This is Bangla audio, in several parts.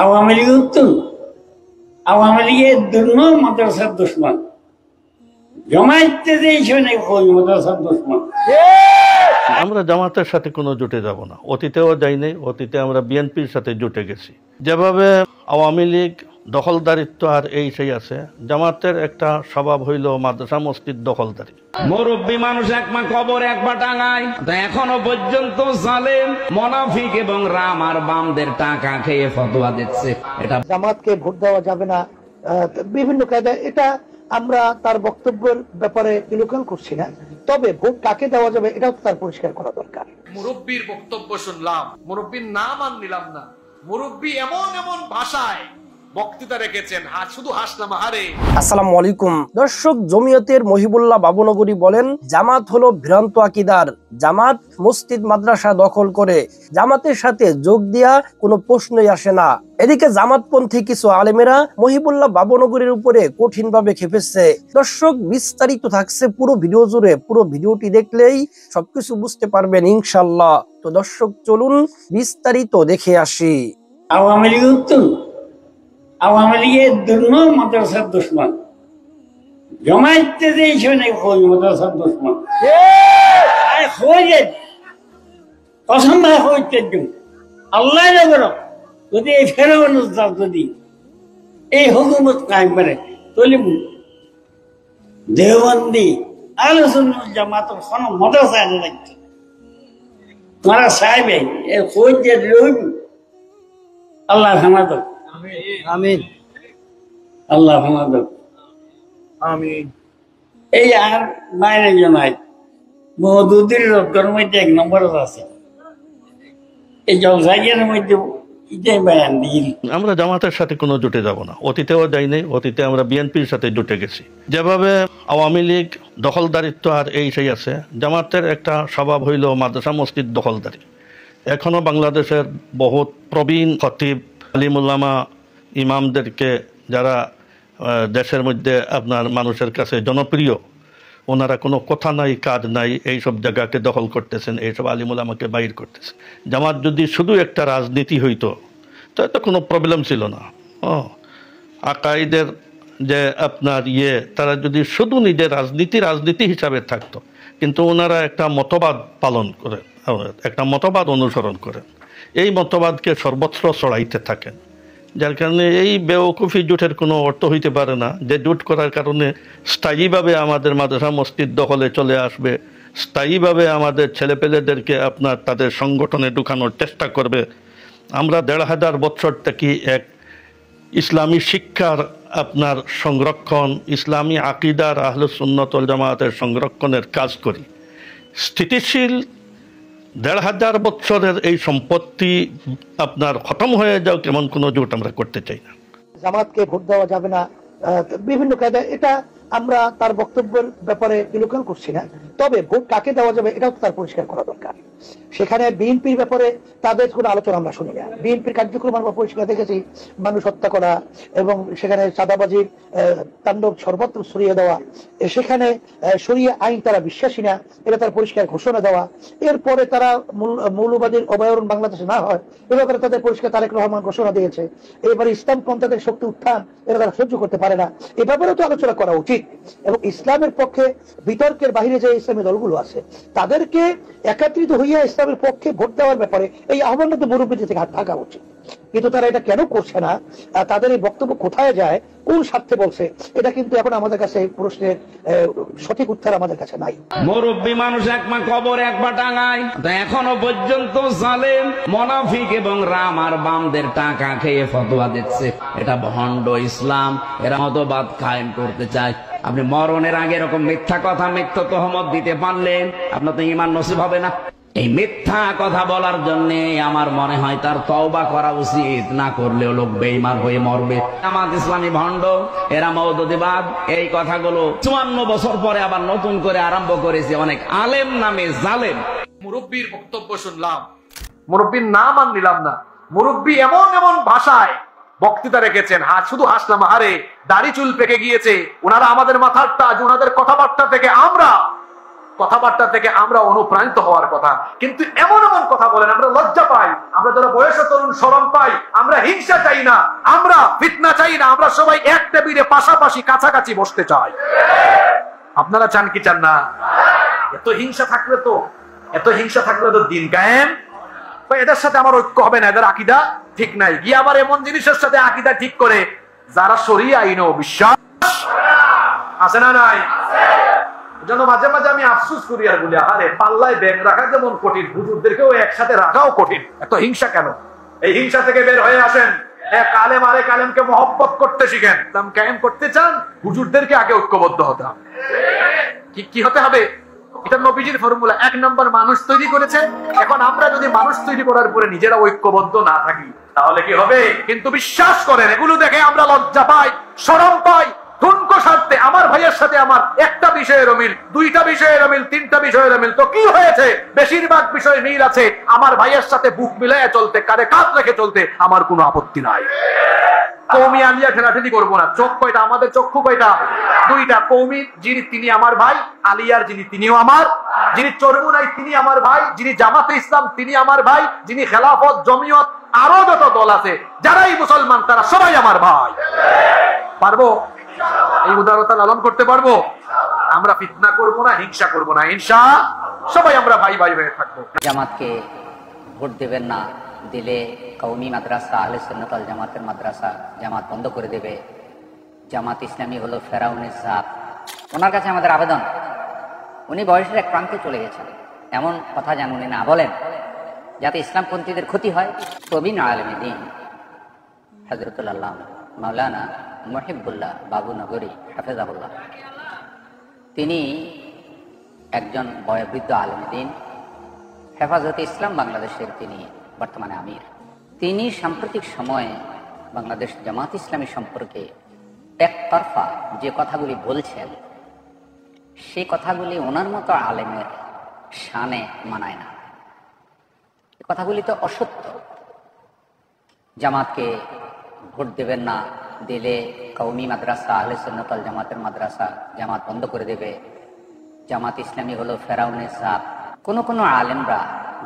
আওয়ামী লীগ উত্তর আওয়ামী লীগের দুর্ম মাদ্রাসার দুশ্মন জমাইতে দিয়েছে নাকি ওই মাদ্রাসার দুশ্মন। আমরা জামাতের সাথে কোনো জোটে যাব না, অতীতেও যাই নাই। অতীতে আমরা বিএনপির সাথে জোটে গেছি। যেভাবে আওয়ামী লীগ দখলদারিত্ব আর এই সেই আছে, জামাতের একটা স্বভাব হইল মাদ্রাসা মসজিদ দখলদারি। মুরব্বী মানুষ একমা কবর একবার টাঙায়, এখনো পর্যন্ত জালেম মুনাফিক এবং রাম আর বামদের টাকা খেয়ে ফতোয়া দিচ্ছে। এটা জামাতকে ভোট দেওয়া যাবে না বিভিন্ন কায়দায়, এটা আমরা তার বক্তব্যের ব্যাপারে বিলোকন করছি না, তবে ভোট কাকে দেওয়া যাবে এটাও তার পরিষ্কার করা দরকার। মুরব্বীর বক্তব্য শুনলাম, মুরব্বীর নাম আর নিলাম না, মুরব্বী এমন এমন ভাষায় বক্তৃতা রেখেছেন, শুধু হাসলাম হারে। আসসালামু আলাইকুম দর্শক, জমিয়তের মহিবুল্লাহ বাবুনগরী বলেন, জামাত হলো ভ্রান্ত আকীদার। জামাত মসজিদ মাদ্রাসা দখল করে, জামাতের সাথে যোগ দেয়া কোনো প্রশ্নই আসে না। এদিকে জামাতপন্থী কিছু আলেমেরা মহিবুল্লাহ বাবুনগরীর উপরে কঠিন ভাবে খেপেছে। দর্শক, বিস্তারিত থাকছে পুরো ভিডিও জুড়ে, পুরো ভিডিওটি দেখলেই সবকিছু বুঝতে পারবেন ইনশাআল্লাহ। তো দর্শক, চলুন বিস্তারিত দেখে আসি। আওয়ামী লীগ উত্তর আওয়ামী লীগের দুর্ম মাদ্রাসার দুশ্মন জমাইতে দিয়েছে নাকি ওই মাদ্রাসার দুশ্মন। কসম ভাই হইতে আল্লাহ যদি এই ফেরাউন যদি এই হুকুমত কায়েম করে তাহলে দেওবন্দি আলোচনা জামাতের কোনো মাদ্রাসা এনে লাগছে তোমারা সাহেবে এর হইতে রইব। আল্লাহ হামাদক আমিন, আল্লাহ হামাদক আমিন। এই আর বাইরে জনাই মহদুদির রোজগার মধ্যে 1 নম্বরে আছে, এই জলসাইয়ের মধ্যে এটাই বয়ান দিল। আমরা জামাতের সাথে কোনো জোটে যাব না, অতীতেও যাই নাই। অতীতে আমরা বিএনপির সাথে জোটে গেছি। যেভাবে আওয়ামী লীগ দখলদারিত্ব আর এই সেই আছে, জামাতের একটা স্বভাব হইল মাদ্রাসা মসজিদ দখলদারি। এখনো বাংলাদেশের বহুত প্রবীণ খতিব আলিমুল্লামা ইমামদেরকে, যারা দেশের মধ্যে আপনার মানুষের কাছে জনপ্রিয়, ওনারা কোনো কথা নাই কাজ নাই, এইসব জায়গাকে দখল করতেছেন, এইসব আলিমুল্লামাকে বাইর করতেছেন। জামাত যদি শুধু একটা রাজনীতি হইতো তো কোনো প্রবলেম ছিল না। আকাইদের যে আপনার তারা যদি শুধু নিজের রাজনীতি হিসাবে থাকতো, কিন্তু ওনারা একটা মতবাদ পালন করেন, একটা মতবাদ অনুসরণ করেন, এই মতবাদকে সর্বত্র ছড়াইতে থাকেন। যার কারণে এই বেওকুফি জোটের কোনো অর্থ হইতে পারে না, যে জোট করার কারণে স্থায়ীভাবে আমাদের মাদ্রাসা মসজিদ দখলে চলে আসবে, স্থায়ীভাবে আমাদের ছেলেপেলেদেরকে আপনার তাদের সংগঠনে ঢুকানোর চেষ্টা করবে। আমরা ১৫০০ বছর থেকে এক ইসলামী শিক্ষার আপনার সংরক্ষণ, ইসলামী আকিদার আহলে সুন্নাত ওয়াল জামাতের সংরক্ষণের কাজ করি। স্থিতিশীল ১৫০০ বছরের এই সম্পত্তি আপনার খতম হয়ে যাও এমন কোনো জোট আমরা করতে চাই না। জামাতকে ভোট দেওয়া যাবে না বিভিন্ন কায়দায়, এটা আমরা তার বক্তব্যের ব্যাপারে বিলোকন করছি না, তবে ভোট কাকে দেওয়া যাবে এটাও তার পরিষ্কার করা দরকার। সেখানে বিএনপির ব্যাপারে তাদের কোনো আলোচনা আমরা শুনি না। বিএনপির কার্যক্রম আমরা পরিষ্কার দেখেছি, মানুষ হত্যা করা এবং সেখানে চাঁদাবাজির তাণ্ডব সর্বত্র ছড়িয়ে দেওয়া, সেখানে শরিয়া আইন তারা বিশ্বাসী না, এটা তার পরিষ্কার ঘোষণা দেওয়া। এরপরে তারা মৌলবাদীর অভয়ারণ্য বাংলাদেশে না হয় এ ব্যাপারে তাদের পরিষ্কার তারেক রহমান ঘোষণা দিয়েছে। এবারে ইসলাম পন্থাদের শক্তি উত্থান এটা তারা সহ্য করতে পারে না, এ ব্যাপারেও তো আলোচনা করা উচিত। এবং ইসলামের পক্ষে বিতর্কের বাহিরে যে ইসলামী দলগুলো আছে তাদেরকে একত্রিত হইয়া ইসলামের পক্ষে ভোট দেওয়ার ব্যাপারে এই আহ্বান তো মুরব্বীদের থেকে হাত থাকা উচিত, কিন্তু তারা এটা কেন করছে না, তাদের এই বক্তব্য কোথায় যায়, কোন স্বার্থে বলছে, এটা কিন্তু এখন আমাদের কাছে এই প্রশ্নের সঠিক উত্তর আমাদের কাছে নাই। মুরব্বী মানুষ একমা কবর একবার টাঙায়, এখনো পর্যন্ত জালেম মুনাফিক এবং রাম আর বামদের টাকা খেয়ে ফতোয়া দিচ্ছে। এটা ভণ্ড ইসলাম, এরা মতবাদ কায়েম করতে চায়। আপনি মরণের আগে এরকম মিথ্যা কথা, মিথ্যা তহমত দিতে পারলেন, আপনার তো ঈমান নসিব হবে না। এই মিথ্যা কথা বলার জন্য আমার মনে হয় তার তওবা করা উচিত, না করলেও লোক বেঈমান হয়ে মরবে। জামাত ইসলামী ভণ্ড, এরা মওদুদিবাদ, এই কথাগুলো ৫৪ বছর পরে আবার নতুন করে আরম্ভ করেছে অনেক আলেম নামে জালেম। মুরব্বীর বক্তব্য শুনলাম, মুরব্বীর নাম আর নিলাম না, মুরব্বী এমন এমন ভাষায় বক্তৃতা রেখেছেন, শুধু হাসলাম হারে। দাড়ি চুল পেকে গিয়েছে, ওনারা আমাদের মাথার তাজ, ওনাদের কথাবার্তা থেকে আমরা কথাবার্তা থেকে আমরা অনুপ্রাণিত হওয়ার কথা, কিন্তু এমন এমন কথা বলেন আমরা লজ্জা পাই। আমরা যারা বয়স তরুণ শরম পাই। আমরা হিংসা চাই না, আমরা ফিতনা চাই না, আমরা সবাই এক টেবিলে পাশাপাশি কাছাকাছি বসতে চাই। আপনারা চান কি চান না? এত হিংসা থাকলে তো দিন কায়েম। এদের সাথে আমার ঐক্য হবে না, এদের আকীদা ঠিক নাই। গিয়ে আবার এমন জিনিসের সাথে আকীদা ঠিক করে যারা শরীয়ত আইনও বিশ্বাস আছে না নাই? জন্য মাঝে মাঝে আমি আফসোস করি আর বলি, আরে পাল্লায় ব্যাগ রাখা যেমন কঠিন, হুজুরদেরকেও একসাথে রাখাও কঠিন। এত হিংসা কেন? এই হিংসা থেকে বের হয়ে আসেন। এক আলেম আরেক আলেমকে মহব্বত করতে শিখেন। ইসলাম কায়েম করতে চান, হুজুরদেরকে আগে ঐক্যবদ্ধ হতে হবে। কি হতে হবে? এটা নবীজির ফর্মুলা। 1 নম্বর মানুষ তৈরি করেছে। এখন আমরা যদি মানুষ তৈরি করার পরে নিজেরা ঐক্যবদ্ধ না থাকি তাহলে কি হবে? কিন্তু বিশ্বাস করেন, এগুলো দেখে আমরা লজ্জা পাই, শরম পাই। ঠুনকো স্বার্থে আমার ভাইয়ের সাথে আমার একটা বিষয়ের মিল, 2টা বিষয়ের মিল, 3টা বিষয়ের মিল, তো কি হয়েছে? বেশিরভাগ বিষয়ে মিল আছে। আমার ভাইয়ের সাথে বুক মিলাইয়া চলতে, কাঁধে কাঁধ রেখে চলতে আমার কোনো আপত্তি নাই। কওমি আলিয়া ঠেলাঠেলি করবো না। চোখ কয়টা? আমাদের চক্ষু কয়টা? 2টা। কওমি যিনি তিনি আমার ভাই, আলিয়ার যিনি তিনিও আমার, যিনি চরমুনাই তিনি আমার ভাই, যিনি জামাতে ইসলাম তিনি আমার ভাই, যিনি খেলাফত, জমিয়ত, আরো যত দল আছে যারাই মুসলমান তারা সবাই আমার ভাই। পারবো? এই উদারতা লালন করতে পারবো? আমরা ফিতনা করবো না, হিংসা করবো না, ইনশাআল্লাহ সবাই আমরা ভাই ভাই হয়ে থাকবো। জামাতকে ভোট দেবেন না, দিলে কওমি মাদ্রাসা, আহলে সুন্নাত ওয়াল জামাতের মাদ্রাসা জামাত বন্ধ করে দেবে। জামাত ইসলামী হলো ফেরাউনের জাত। ওনার কাছে আমাদের আবেদন, উনি বয়সের এক প্রান্তে চলে গেছেন, এমন কথা যেন উনি না বলেন যাতে ইসলামপন্থীদের ক্ষতি হয়। প্রবীণ আলেমে দ্বীন হযরতুল আল্লামা মাওলানা মুহিবুল্লাহ বাবু নগরী হাফেজাহুল্লাহ, তিনি একজন বয়োবৃদ্ধ আলেমে দ্বীন, হেফাজতে ইসলাম বাংলাদেশের তিনি বর্তমানে আমির। তিনি সাম্প্রতিক সময়ে বাংলাদেশ জামাত ইসলামী সম্পর্কে একতরফা যে কথাগুলি বলছেন, সেই কথাগুলি ওনার মতো আলেমের শানে মানায় না। কথাগুলি তো অসত্য। জামাতকে ভোট দেবেন না, দিলে কওমি মাদ্রাসা, আহলে সুন্নাত ওয়াল জামাতের মাদ্রাসা জামাত বন্ধ করে দেবে। জামাত ইসলামী হলো ফেরাউনের জাত। কোন আলেমরা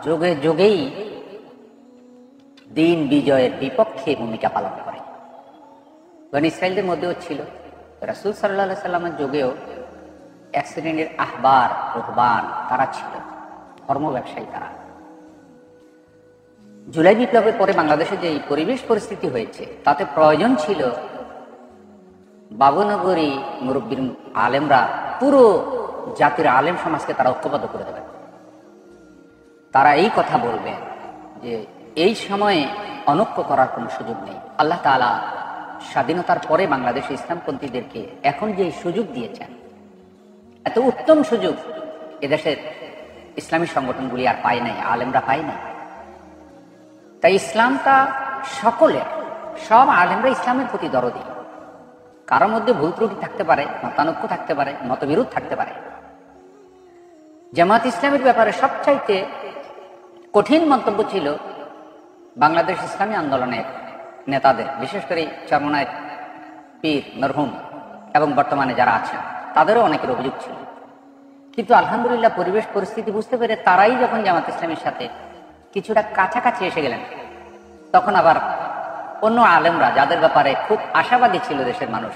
যুগে যুগেই দিন বিজয়ের বিপক্ষে ভূমিকা পালন করে। বনী ইসরাইলদের মধ্যেও ছিল, রাসূল সাল্লাল্লাহু আলাইহি সাল্লামের যুগেও এক শ্রেণীর আহবার রুহবান তারা ছিল, ধর্ম ব্যবসায়ী তারা। জুলাই বিপ্লবের পরে বাংলাদেশে যে পরিবেশ পরিস্থিতি হয়েছে তাতে প্রয়োজন ছিল বাবুনগরী মুরব্বীর আলেমরা পুরো জাতির আলেম সমাজকে তারা ঐক্যবদ্ধ করে দেবেন। তারা এই কথা বলবেন যে এই সময়ে অনৈক্য করার কোনো সুযোগ নেই। আল্লাহ তাআলা স্বাধীনতার পরে বাংলাদেশে ইসলামপন্থীদেরকে এখন যে সুযোগ দিয়েছেন, এত উত্তম সুযোগ এদেশের ইসলামী সংগঠনগুলি আর পায় নাই, আলেমরা পায় নাই। তাই ইসলামটা সকলের, সব আলেমরা ইসলামের প্রতি দরদি। কারোর মধ্যে ভুল ত্রুটি থাকতে পারে, মতানৈক্য থাকতে পারে, মতবিরোধ থাকতে পারে। জামাত ইসলামের ব্যাপারে সবচাইতে কঠিন মন্তব্য ছিল বাংলাদেশ ইসলামী আন্দোলনের নেতাদের, বিশেষ করে চরমনায় পীর মরহুম এবং বর্তমানে যারা আছেন তাদেরও অনেকের অভিযোগ ছিল। কিন্তু আলহামদুলিল্লাহ পরিবেশ পরিস্থিতি বুঝতে পেরে তারাই যখন জামাত ইসলামের সাথে কিছুটা কাছাকাছি এসে গেলেন, তখন আবার অন্য আলেমরা যাদের ব্যাপারে খুব আশাবাদী ছিল দেশের মানুষ,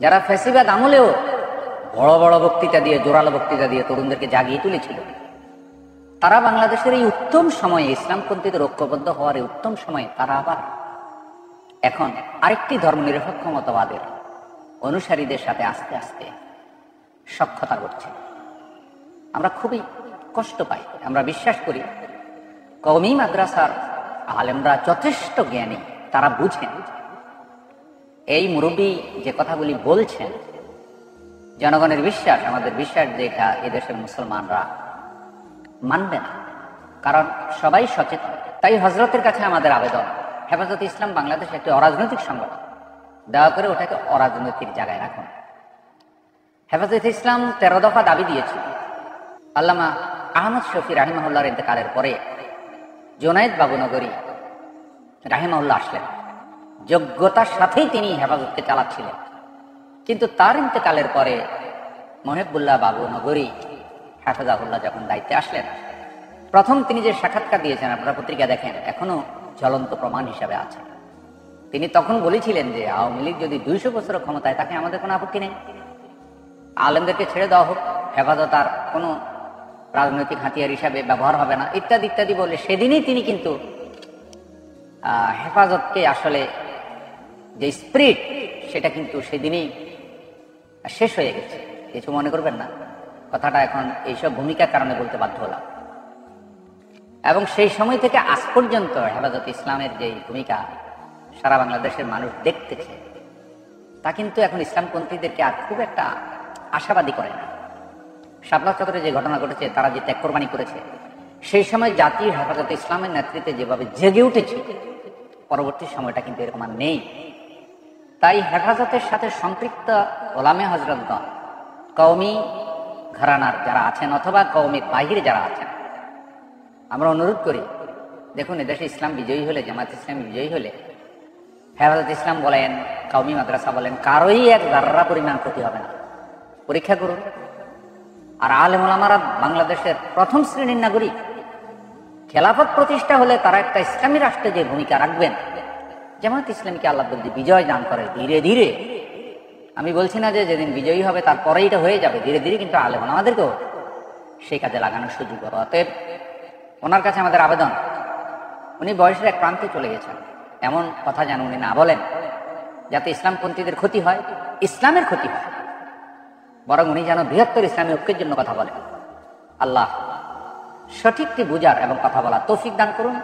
যারা ফ্যাসিবাদ আমলেও বড় বড় বক্তৃতা দিয়ে, জোরালো বক্তৃতা দিয়ে তরুণদেরকে জাগিয়ে তুলেছিল, তারা বাংলাদেশের এই উত্তম সময়ে, ইসলামপন্থীদের ঐক্যবদ্ধ হওয়ার এই উত্তম সময়ে তারা আবার এখন আরেকটি ধর্মনিরপেক্ষ মতবাদের অনুসারীদের সাথে আস্তে আস্তে সখ্যতা করছে। আমরা খুবই কষ্ট পাই। আমরা বিশ্বাস করি কওমি মাদ্রাসার আলেমরা যথেষ্ট জ্ঞানী, তারা বুঝেন এই মুরব্বী যে কথাগুলি বলছেন, জনগণের বিশ্বাস, আমাদের বিশ্বাস যে এটা এদেশের মুসলমানরা মানবে না, কারণ সবাই সচেতন। তাই হজরতের কাছে আমাদের আবেদন, হেফাজতে ইসলাম বাংলাদেশ একটি অরাজনৈতিক সংগঠন, দয়া করে ওটাকে অরাজনৈতিক জায়গায় রাখুন। হেফাজতে ইসলাম 13 দফা দাবি দিয়েছিল। আল্লামা আহমদ শফি রাহিমাহুল্লাহর ইন্তেকালের পরে জুনায়েদ বাবুনগরী রাহিমাহুল্লাহ আসলেন, যোগ্যতার সাথেই তিনি হেফাজতকে চালাচ্ছিলেন। কিন্তু তার ইন্তেকালের পরে মুহিবুল্লাহ বাবুনগরী হাফেজাহুল্লাহ যখন দায়িত্বে আসলেন, প্রথম তিনি যে সাক্ষাৎকার দিয়েছেন, আপনারা পত্রিকা দেখেন, এখনো জ্বলন্ত প্রমাণ হিসাবে আছে। তিনি তখন বলেছিলেন যে আওয়ামী লীগ যদি 200 বছর ক্ষমতায় থাকে আমাদের কোনো আপত্তি নেই, আলেমদেরকে ছেড়ে দেওয়া হোক, হেফাজত আর কোনো রাজনৈতিক হাতিয়ার হিসাবে ব্যবহার হবে না, ইত্যাদি ইত্যাদি বলে সেদিনই তিনি কিন্তু হেফাজতকে আসলে যে স্পিরিট সেটা কিন্তু সেদিনই শেষ হয়ে গেছে। কিছু মনে করবেন না, কথাটা এখন এইসব ভূমিকার কারণে বলতে বাধ্য হলাম। এবং সেই সময় থেকে আজ পর্যন্ত হেফাজত ইসলামের যে ভূমিকা সারা বাংলাদেশের মানুষ দেখতেছে, তা কিন্তু এখন ইসলামপন্থীদেরকে আর খুব একটা আশাবাদী করে না। শাপলা চত্বরে যে ঘটনা ঘটেছে, তারা যে ত্যাগ কোরবানি করেছে, সেই সময় জাতীয় হেফাজত ইসলামের নেতৃত্বে যেভাবে জেগে উঠেছে, পরবর্তী সময়টা কিন্তু এরকম আর নেই। তাই হেফাজতের সাথে সম্পৃক্ত ওলামে হজরতগণ, কওমি ঘরানার যারা আছেন অথবা কওমির বাহিরে যারা আছেন, আমরা অনুরোধ করি, দেখুন এদেশে ইসলাম বিজয়ী হলে, জামাত ইসলাম বিজয়ী হলে, হেফাজত ইসলাম বলেন, কওমি মাদ্রাসা বলেন, কারোই এক যাররা পরিমাণ ক্ষতি হবে না। পরীক্ষা করুন। আর আলেম ওলামারা বাংলাদেশের প্রথম শ্রেণীর নাগরিক, খেলাফত প্রতিষ্ঠা হলে তারা একটা ইসলামী রাষ্ট্রে যে ভূমিকা রাখবেন, জামাত ইসলামকে আল্লাহ যদি বিজয় দান করে ধীরে ধীরে, আমি বলছি না যে যেদিন বিজয়ী হবে তারপরেই এটা হয়ে যাবে, ধীরে ধীরে কিন্তু আলেম ওলামাদেরকেও সেই কাজে লাগানোর সুযোগ হবে। অতএব ওনার কাছে আমাদের আবেদন, উনি বয়সের এক প্রান্তে চলে গেছেন, এমন কথা যেন উনি না বলেন যাতে ইসলামপন্থীদের ক্ষতি হয়, ইসলামের ক্ষতি হয়, বরং উনি যেন বৃহত্তর ইসলামী ঐক্যের জন্য কথা বলেন। আল্লাহ সঠিকটি বুঝার এবং কথা বলার তৌফিক দান করুন,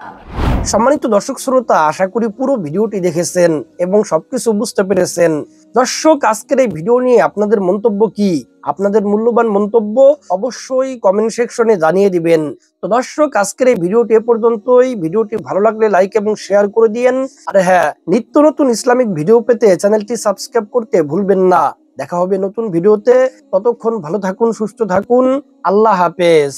আমিন। সম্মানিত দর্শক শ্রোতা, আশা করি পুরো ভিডিওটি দেখেছেন এবং সবকিছু বুঝতে পেরেছেন। দর্শক, আজকের এই ভিডিও নিয়ে আপনাদের মন্তব্য কি? আপনাদের মূল্যবান মন্তব্য অবশ্যই কমেন্ট সেকশনে জানিয়ে দিবেন। তো দর্শক, আজকের এই ভিডিওটি এ পর্যন্তই। ভিডিওটি ভালো লাগলে লাইক এবং শেয়ার করে দিয়েন। আর হ্যাঁ, নিত্য নতুন ইসলামিক ভিডিও পেতে চ্যানেলটি সাবস্ক্রাইব করতে ভুলবেন না। দেখা হবে নতুন ভিডিওতে। ততক্ষণ ভালো থাকুন, সুস্থ থাকুন। আল্লাহ হাফেজ।